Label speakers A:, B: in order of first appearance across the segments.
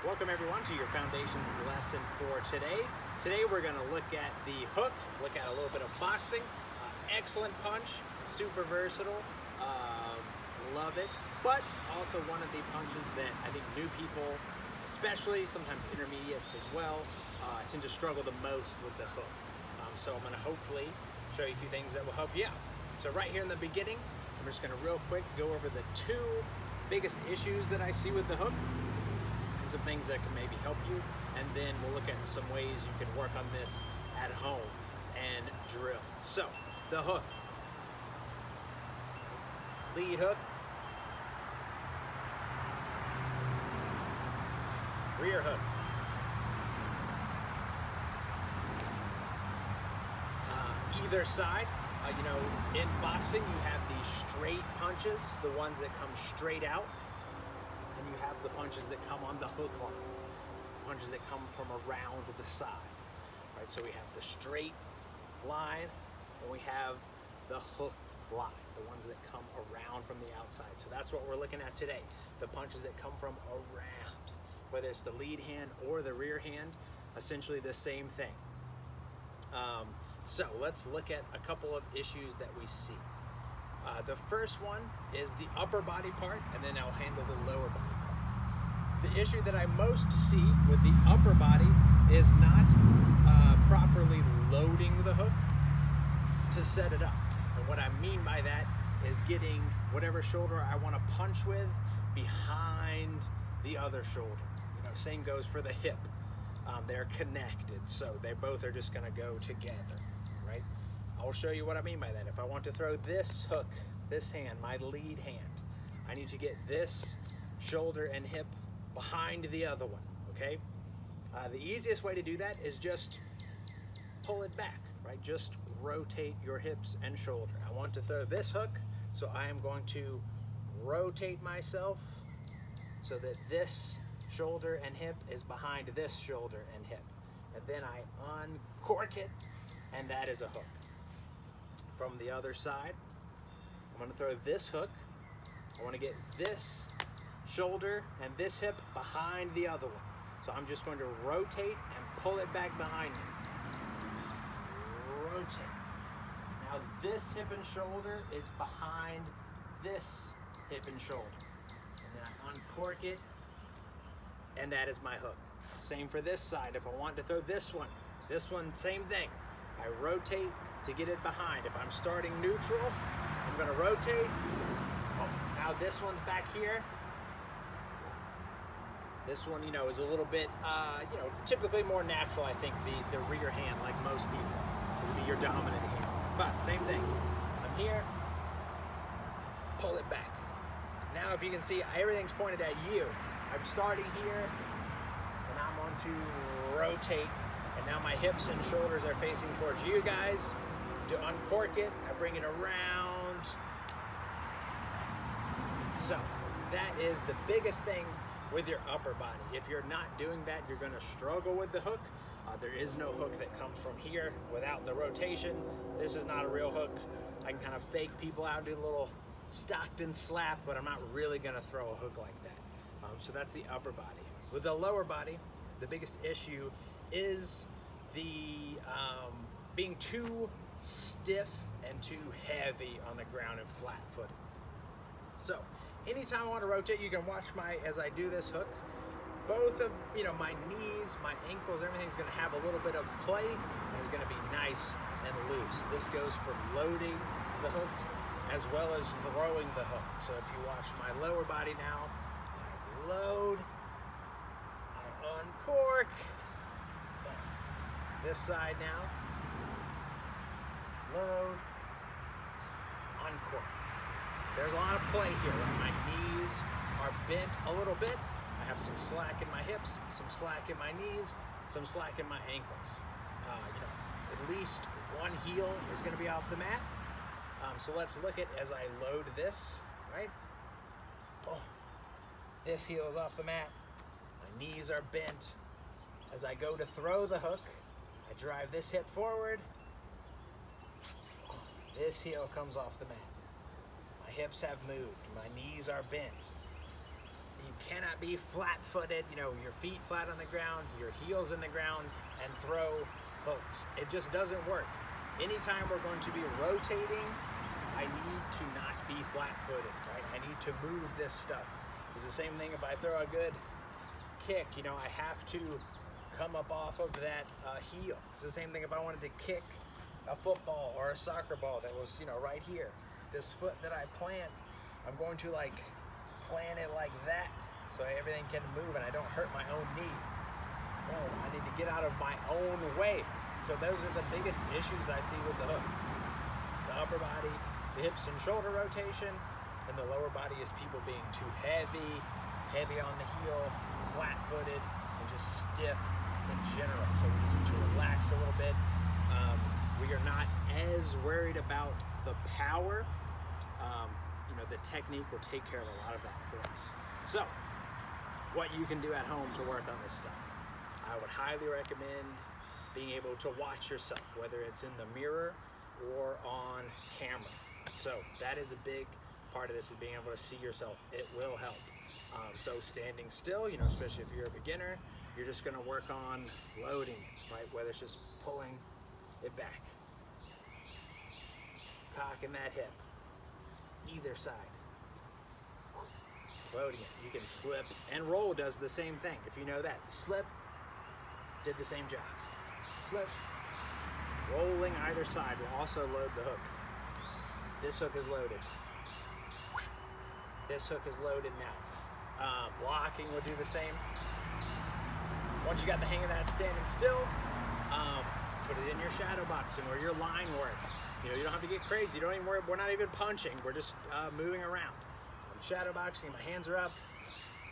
A: Welcome everyone to your foundations lesson for today. Today we're going to look at the hook, look at a little bit of boxing. Excellent punch, super versatile, love it. But also one of the punches that I think new people, especially sometimes intermediates as well, tend to struggle the most with the hook. So I'm going to hopefully show you a few things that will help you out. So right here in the beginning, I'm just going to real quick go over the two biggest issues that I see with the hook, and some things that can maybe help you, and then we'll look at some ways you can work on this at home and drill. So, the hook. Lead hook. Rear hook. Either side, in boxing you have these straight punches, the ones that come straight out, and you have the punches that come on the hook line, punches that come from around the side, right? So we have the straight line, and we have the hook line, the ones that come around from the outside. So that's what we're looking at today, the punches that come from around, whether it's the lead hand or the rear hand, essentially the same thing. So let's look at a couple of issues that we see. The first one is the upper body part, and then I'll handle the lower body part. The issue that I most see with the upper body is not properly loading the hook to set it up. And what I mean by that is getting whatever shoulder I want to punch with behind the other shoulder. Same goes for the hip. They're connected, so they both are just going to go together, right? I'll show you what I mean by that. If I want to throw this hook, this hand, my lead hand, I need to get this shoulder and hip behind the other one, okay? The easiest way to do that is just pull it back, right? Just rotate your hips and shoulder. I want to throw this hook, so I am going to rotate myself so that this shoulder and hip is behind this shoulder and hip. And then I uncork it, and that is a hook. From the other side, I'm going to throw this hook. I want to get this shoulder and this hip behind the other one. So I'm just going to rotate and pull it back behind me. Rotate. Now this hip and shoulder is behind this hip and shoulder. And then I uncork it, and that is my hook. Same for this side. If I want to throw this one, same thing. I rotate to get it behind. If I'm starting neutral, I'm going to rotate. Oh, now this one's back here. This one, is a little bit, typically more natural, I think, the rear hand, like most people. It would be your dominant hand. But same thing. I'm here, pull it back. Now if you can see, everything's pointed at you. I'm starting here, and I'm going to rotate, and now my hips and shoulders are facing towards you guys. To uncork it, I bring it around. So that is the biggest thing with your upper body. If you're not doing that, you're going to struggle with the hook. There is no hook that comes from here without the rotation. This is not a real hook. I can kind of fake people out, do a little Stockton slap, but I'm not really going to throw a hook like that. So that's the upper body. With the lower body, the biggest issue is the being too stiff and too heavy on the ground and flat-footed. So anytime I want to rotate, you can watch as I do this hook. Both of my knees, my ankles, everything's going to have a little bit of play, and it's going to be nice and loose. This goes for loading the hook as well as throwing the hook. So if you watch my lower body now, load, I uncork. This side now, load, uncork. There's a lot of play here. My knees are bent a little bit. I have some slack in my hips, some slack in my knees, some slack in my ankles. At least one heel is going to be off the mat. So let's look at as I load this, right? Oh. This heel is off the mat. My knees are bent. As I go to throw the hook, I drive this hip forward. This heel comes off the mat. My hips have moved. My knees are bent. cannot be flat-footed, you know, your feet flat on the ground, your heels in the ground, and throw hooks. It just doesn't work. Anytime we're going to be rotating, I need to not be flat-footed, right? I need to move this stuff. It's the same thing if I throw a good kick, you know, I have to come up off of that heel. It's the same thing if I wanted to kick a football or a soccer ball that was, you know, right here. This foot that I plant, I'm going to like plant it like that so everything can move and I don't hurt my own knee. No, I need to get out of my own way. So those are the biggest issues I see with the hook. The upper body, the hips and shoulder rotation, and the lower body is people being too heavy on the heel, flat-footed, and just stiff in general. So we just need to relax a little bit. We are not as worried about the power. You know, the technique will take care of a lot of that for us. So, what you can do at home to work on this stuff. I would highly recommend being able to watch yourself, whether it's in the mirror or on camera. So that is a big part of this, is being able to see yourself. It will help. So standing still, you know, especially if you're a beginner, you're just gonna work on loading it, right? Whether it's just pulling it back, cocking that hip, either side, loading it. You can slip and roll does the same thing. If you know that, slip did the same job. Slip, rolling either side will also load the hook. This hook is loaded. This hook is loaded now. Blocking will do the same. Once you got the hang of that standing still, put it in your shadow boxing or your line work. You know, you don't have to get crazy. You don't even worry. We're not even punching. We're just moving around. I'm shadow boxing. My hands are up.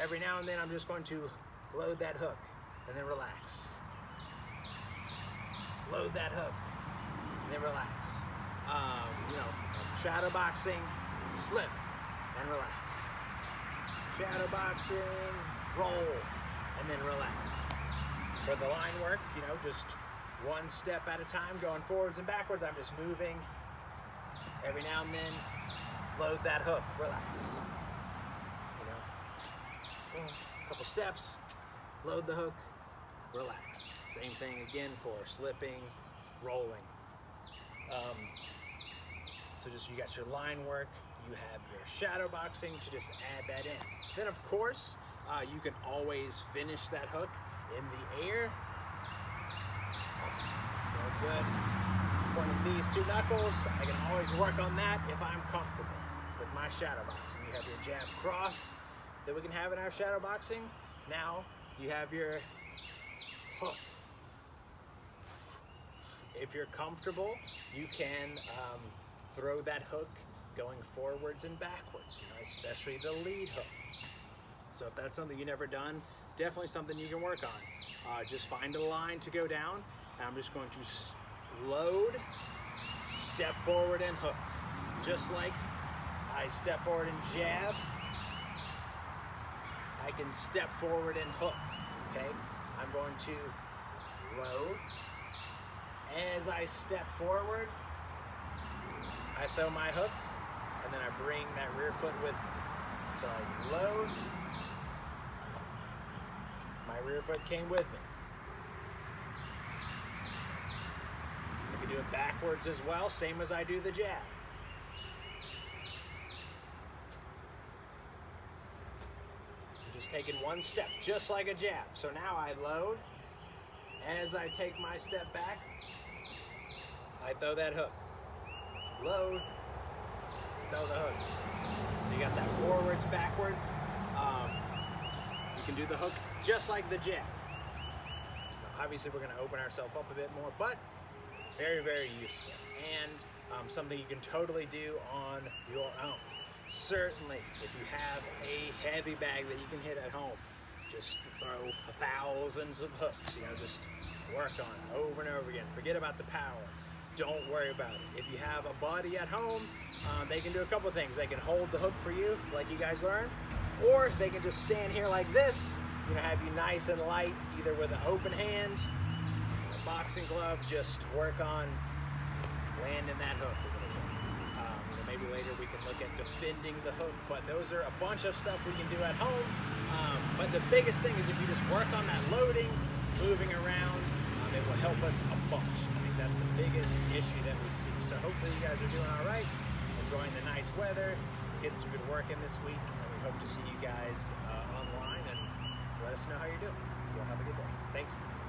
A: Every now and then, I'm just going to load that hook and then relax. Load that hook and then relax. You know, shadow boxing, slip and relax. Shadow boxing, roll, and then relax. For the line work, you know, just one step at a time, going forwards and backwards. I'm just moving. Every now and then, load that hook, relax. You know, boom, couple steps, load the hook, relax. Same thing again for slipping, rolling. So just you got your line work, you have your shadow boxing to just add that in. Then of course, you can always finish that hook in the air. Real good. Pointing these two knuckles, I can always work on that if I'm comfortable with my shadow boxing. You have your jab cross that we can have in our shadow boxing. Now you have your hook. If you're comfortable, you can throw that hook going forwards and backwards, you know, especially the lead hook. So if that's something you've never done, definitely something you can work on. Just find a line to go down, and I'm just going to load, step forward, and hook. Just like I step forward and jab, I can step forward and hook, okay? I'm going to load. As I step forward, I throw my hook, and then I bring that rear foot with me. So I load, my rear foot came with me. I can do it backwards as well, same as I do the jab. I'm just taking one step, just like a jab. So now I load. As I take my step back, I throw that hook. Load, throw the hook. So you got that forwards, backwards. You can do the hook just like the jab. Now, obviously, we're going to open ourselves up a bit more, but very, very useful. And something you can totally do on your own. Certainly, if you have a heavy bag that you can hit at home, just throw thousands of hooks. You know, just work on it over and over again. Forget about the power. Don't worry about it. If you have a buddy at home, they can do a couple things. They can hold the hook for you, like you guys learned, or they can just stand here like this, you know, have you nice and light, either with an open hand, a boxing glove, just work on landing that hook a little bit. You know, maybe later we can look at defending the hook, but those are a bunch of stuff we can do at home. But the biggest thing is if you just work on that loading, moving around, it will help us a bunch. I think that's the biggest issue that we see. So hopefully you guys are doing all right, enjoying the nice weather, getting some good work in this week, and we hope to see you guys online, and let us know how you're doing. You'll have a good day. Thank you.